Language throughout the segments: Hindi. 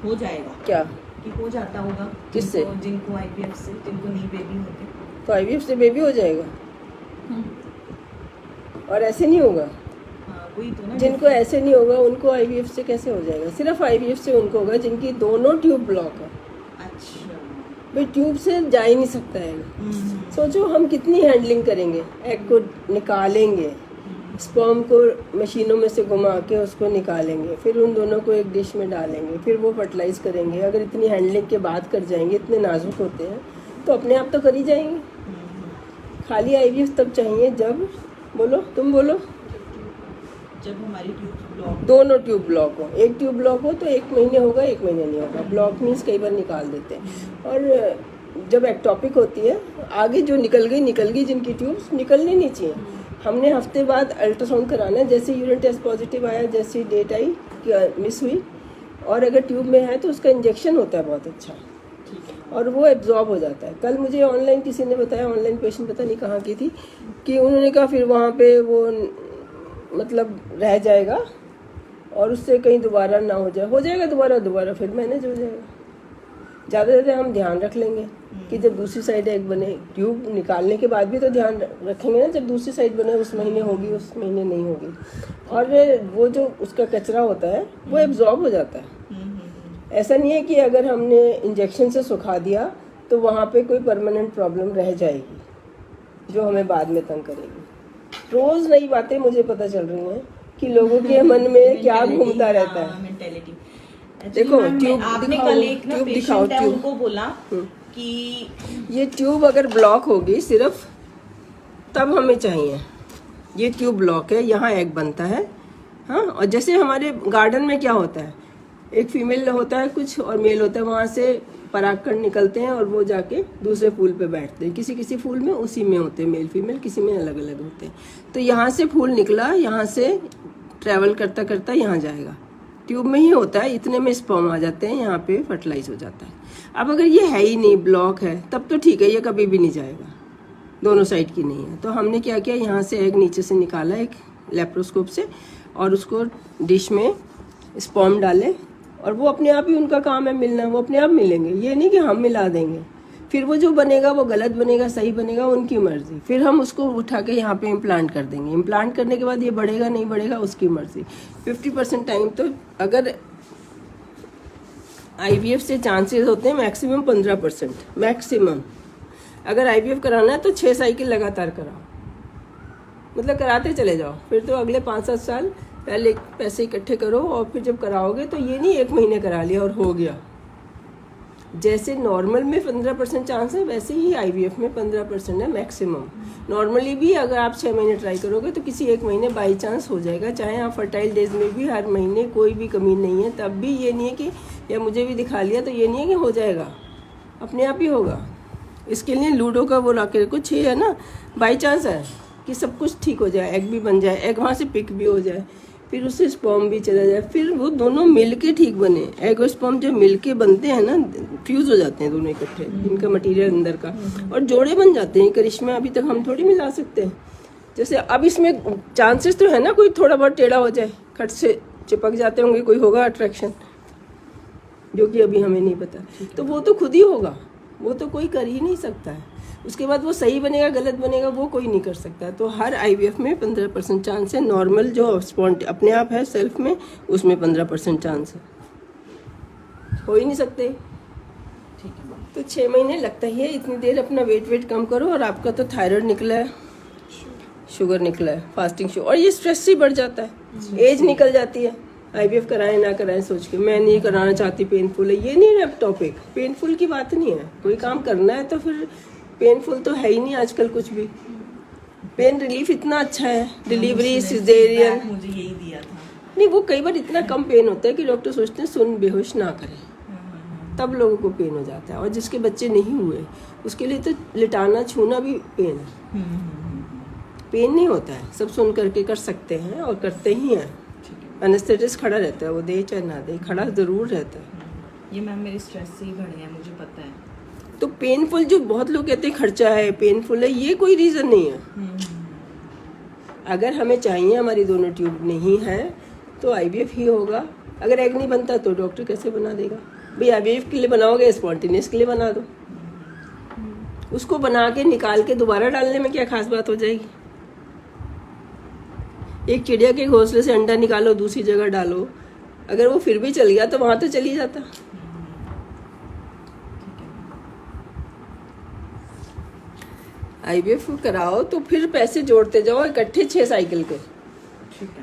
हो जाएगा क्या कि हो जाता होगा किससे? जिनको IVF से, जिनको नी बेबी होते। तो IVF से बेबी हो जाएगा और ऐसे नहीं होगा? हाँ वही तो ना, जिनको ऐसे नहीं होगा उनको IVF से कैसे हो जाएगा? सिर्फ IVF से उनको होगा जिनकी दोनों ट्यूब ब्लॉक है। अच्छा भाई ट्यूब से जा ही नहीं सकता है। सोचो हम कितनी हैंडलिंग करेंगे, एग को निकालेंगे, स्पर्म को मशीनों में से घुमा के उसको निकालेंगे, फिर उन दोनों को एक डिश में डालेंगे, फिर वो फर्टिलाइज करेंगे। अगर इतनी हैंडलिंग के बाद कर जाएंगे, इतने नाजुक होते हैं तो अपने आप तो कर ही जाएंगे। खाली IVF तब चाहिए जब, बोलो तुम बोलो, जब हमारी ट्यूब ब्लॉक, दोनों ट्यूब ब्लॉक हो। एक ट्यूब ब्लॉक हो तो 1 महीने होगा, 1 महीने नहीं होगा। ब्लॉक मीन्स कई बार निकाल देते हैं। और जब एक्टोपिक होती है, आगे जो निकल गई जिनकी ट्यूब्स निकलनी नहीं चाहिए। हमने हफ्ते बाद अल्ट्रासाउंड कराना है। जैसे यूरिन टेस्ट पॉजिटिव आया, जैसी डेट आई मिस हुई, और अगर ट्यूब में है तो उसका इंजेक्शन होता है बहुत अच्छा, और वो एब्जॉर्ब हो जाता है। कल मुझे ऑनलाइन किसी ने बताया, ऑनलाइन पेशेंट पता नहीं कहाँ की थी, कि उन्होंने कहा फिर वहाँ पे वो मतलब रह जाएगा और उससे कहीं दोबारा ना हो जाएगा दोबारा फिर मैनेज हो जाएगा। ज़्यादा से ज़्यादा हम ध्यान रख लेंगे कि जब दूसरी साइड एग बने, ट्यूब निकालने के बाद भी तो ध्यान रखेंगे ना, जब दूसरी साइड बने उस महीने होगी, उस महीने नहीं होगी। और वो जो उसका कचरा होता है वो एब्जॉर्ब हो जाता है। ऐसा नहीं है कि अगर हमने इंजेक्शन से सुखा दिया तो वहाँ पे कोई परमानेंट प्रॉब्लम रह जाएगी जो हमें बाद में तंग करेगी। रोज़ नई बातें मुझे पता चल रही हैं कि लोगों के मन में क्या घूमता रहता है। मेंटेलिटी। देखो ट्यूब आपने कल एक ना पेशेंट है उनको बोला कि ये ट्यूब अगर ब्लॉक होगी सिर्फ तब हमें चाहिए। ये ट्यूब ब्लॉक है, यहाँ एग बनता है। हाँ, और जैसे हमारे गार्डन में क्या होता है, एक फीमेल होता है कुछ और मेल होता है, वहाँ से परागकण निकलते हैं और वो जाके दूसरे फूल पे बैठते हैं। किसी किसी फूल में उसी में होते हैं मेल फीमेल, किसी में अलग अलग होते हैं। तो यहाँ से फूल निकला, यहाँ से ट्रैवल करता करता यहाँ जाएगा, ट्यूब में ही होता है, इतने में स्पर्म आ जाते हैं, यहाँ पे फर्टिलाइज हो जाता है। अब अगर ये है ही नहीं, ब्लॉक है, तब तो ठीक है, ये कभी भी नहीं जाएगा, दोनों साइड की नहीं है। तो हमने क्या किया, यहाँ से एग नीचे से निकाला एक लेप्रोस्कोप से, और उसको डिश में स्पर्म डाले, और वो अपने आप ही, उनका काम है मिलना, वो अपने आप मिलेंगे। ये नहीं कि हम मिला देंगे, फिर वो जो बनेगा वो गलत बनेगा सही बनेगा उनकी मर्जी। फिर हम उसको उठा के यहाँ पे इम्प्लांट कर देंगे। इम्प्लांट करने के बाद ये बढ़ेगा नहीं बढ़ेगा उसकी मर्जी। 50% टाइम तो अगर IVF से चांसेस होते हैं मैक्सिमम 15%, मैक्सिमम। अगर IVF कराना है तो 6 साइकिल लगातार कराओ, मतलब कराते चले जाओ। फिर तो अगले 5-7 साल पहले पैसे इकट्ठे करो, और फिर जब कराओगे तो ये नहीं 1 महीने करा लिया और हो गया। जैसे नॉर्मल में 15% चांस है, वैसे ही IVF में 15% है मैक्सिमम। नॉर्मली भी अगर आप 6 महीने ट्राई करोगे तो किसी 1 महीने बाई चांस हो जाएगा। चाहे आप फर्टाइल डेज में भी हर महीने कोई भी कमी नहीं है, तब भी ये नहीं है कि या मुझे भी दिखा लिया तो ये नहीं है कि हो जाएगा, अपने आप ही होगा। इसके लिए लूडो का वो लाके रखो, 6 है ना, बाई चांस है कि सब कुछ ठीक हो जाए, एग भी बन जाए, एग वहाँ से पिक भी हो जाए, फिर उससे स्पर्म भी चला जाए, फिर वो दोनों मिलके ठीक बने। एग और स्पर्म जब मिलके बनते हैं ना, फ्यूज हो जाते हैं दोनों इकट्ठे, इनका मटेरियल अंदर का, और जोड़े बन जाते हैं। करिश्मा अभी तक हम थोड़ी मिला सकते हैं। जैसे अब इसमें चांसेस तो है ना, कोई थोड़ा बहुत टेढ़ा हो जाए, खट से चिपक जाते होंगे, कोई होगा अट्रैक्शन, जो कि अभी हमें नहीं पता। तो वो तो खुद ही होगा, वो तो कोई कर ही नहीं सकता है। उसके बाद वो सही बनेगा गलत बनेगा वो कोई नहीं कर सकता। तो हर IVF में 15% चांस है। नॉर्मल जो स्पॉन्ट अपने आप है सेल्फ में, उसमें 15% चांस है, हो ही नहीं सकते। ठीक है, तो 6 महीने लगता ही है। इतनी देर अपना वेट कम करो। और आपका तो थायराइड निकला है, शुगर निकला है, फास्टिंग शुगर, और ये स्ट्रेस से बढ़ जाता है, एज निकल जाती है। IVF कराएं ना कराएं सोच के, मैं नहीं कराना चाहती, पेनफुल है, ये नहीं है टॉपिक। पेनफुल की बात नहीं है, कोई काम करना है तो फिर पेनफुल तो है ही नहीं आजकल कुछ भी। पेन रिलीफ इतना अच्छा है, डिलीवरी, सिजेरियन, मुझे यही दिया था। नहीं वो कई बार इतना कम पेन होता है कि डॉक्टर सोचते हैं सुन बेहोश ना करें, तब लोगों को पेन हो जाता है। और जिसके बच्चे नहीं हुए उसके लिए तो लिटाना छूना भी पेन है। पेन नहीं होता है, सब सुन करके कर सकते हैं और करते ही हैं। एनेस्थेटिस्ट खड़ा रहता है, वो दे चाहे ना दे, खड़ा जरूर रहता है। ये मैम मेरे स्ट्रेस से ही बढ़े हैं, मुझे पता है। तो पेनफुल, जो बहुत लोग कहते हैं खर्चा है, पेनफुल है, ये कोई रीज़न नहीं है। अगर हमें चाहिए, हमारी दोनों ट्यूब नहीं है तो IVF ही होगा। अगर एग नहीं बनता तो डॉक्टर कैसे बना देगा? भाई IVF के लिए बनाओगे, स्पॉन्टेनियस के लिए बना दो। उसको बना के निकाल के दोबारा डालने में क्या खास बात हो जाएगी? एक चिड़िया के घोंसले से अंडा निकालो, दूसरी जगह डालो, अगर वो फिर भी चल गया तो वहां तो चली जाता। IVF कराओ तो फिर पैसे जोड़ते जाओ इकट्ठे 6 साइकिल के।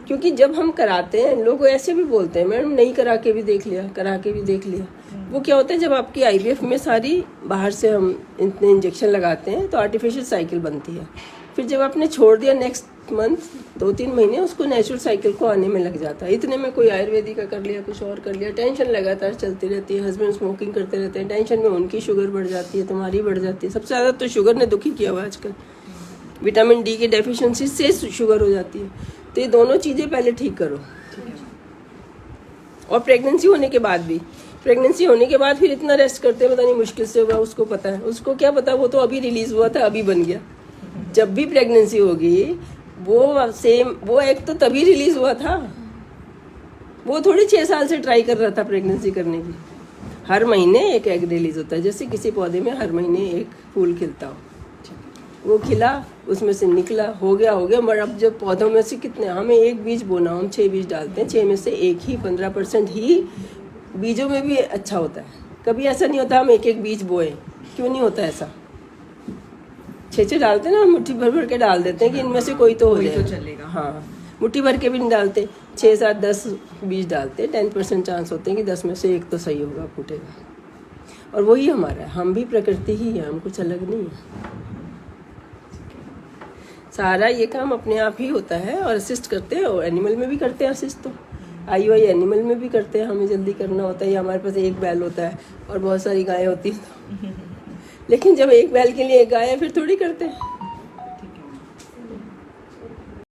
क्योंकि जब हम कराते हैं, लोग ऐसे भी बोलते हैं मैडम नहीं करा के भी देख लिया, करा के भी देख लिया। वो क्या होता है, जब आपकी IVF में सारी बाहर से हम इतने इंजेक्शन लगाते हैं तो आर्टिफिशियल साइकिल बनती है। फिर जब आपने छोड़ दिया, नेक्स्ट मंथ 2-3 महीने उसको नेचुरल साइकिल को आने में लग जाता है। इतने में कोई आयुर्वेदिक का कर लिया, कुछ और कर लिया, टेंशन लगातार चलती रहती है। हस्बैंड स्मोकिंग करते रहते हैं, टेंशन में उनकी शुगर बढ़ जाती है, तुम्हारी बढ़ जाती है। सबसे ज़्यादा तो शुगर ने दुखी किया हुआ आजकल। विटामिन D की डेफिशिएंसी से शुगर हो जाती है। तो ये दोनों चीज़ें पहले ठीक करो। और प्रेगनेंसी होने के बाद भी, प्रेगनेंसी होने के बाद फिर इतना रेस्ट करते हैं, पता नहीं मुश्किल से होगा, उसको पता है। उसको क्या पता, वो तो अभी रिलीज हुआ था, अभी बन गया। जब भी प्रेगनेंसी होगी वो एक तो तभी रिलीज हुआ था। वो थोड़ी 6 साल से ट्राई कर रहा था प्रेगनेंसी करने की। हर महीने एक एग रिलीज होता है, जैसे किसी पौधे में हर महीने एक फूल खिलता हो। वो खिला, उसमें से निकला, हो गया। मगर अब जब पौधों में से कितने, हमें एक बीज बोना, हम 6 बीज डालते हैं, 6 में से एक ही 15% ही बीजों में भी अच्छा होता है। कभी ऐसा नहीं होता हम एक बीज बोए, क्यों नहीं होता ऐसा? 6 डालते हैं ना, मुट्ठी भर भर के डाल देते हैं कि इनमें से कोई तो हो जाए, तो चलेगा। हाँ, मुट्ठी भर के भी नहीं डालते, 6, 7, 10 बीज डालते हैं। 10% चांस होते हैं कि 10 में से एक तो सही होगा, फूटेगा। और वही हमारा है, हम भी प्रकृति ही है, हम कुछ अलग नहीं है। सारा ये काम अपने आप ही होता है और असिस्ट करते हैं। और एनिमल में भी करते हैं असिस्ट, तो IUI एनिमल में भी करते हैं। हमें जल्दी करना होता है, या हमारे पास एक बैल होता है और बहुत सारी गायें होती हैं। लेकिन जब एक बैल के लिए एक गाय है, फिर थोड़ी करते हैं।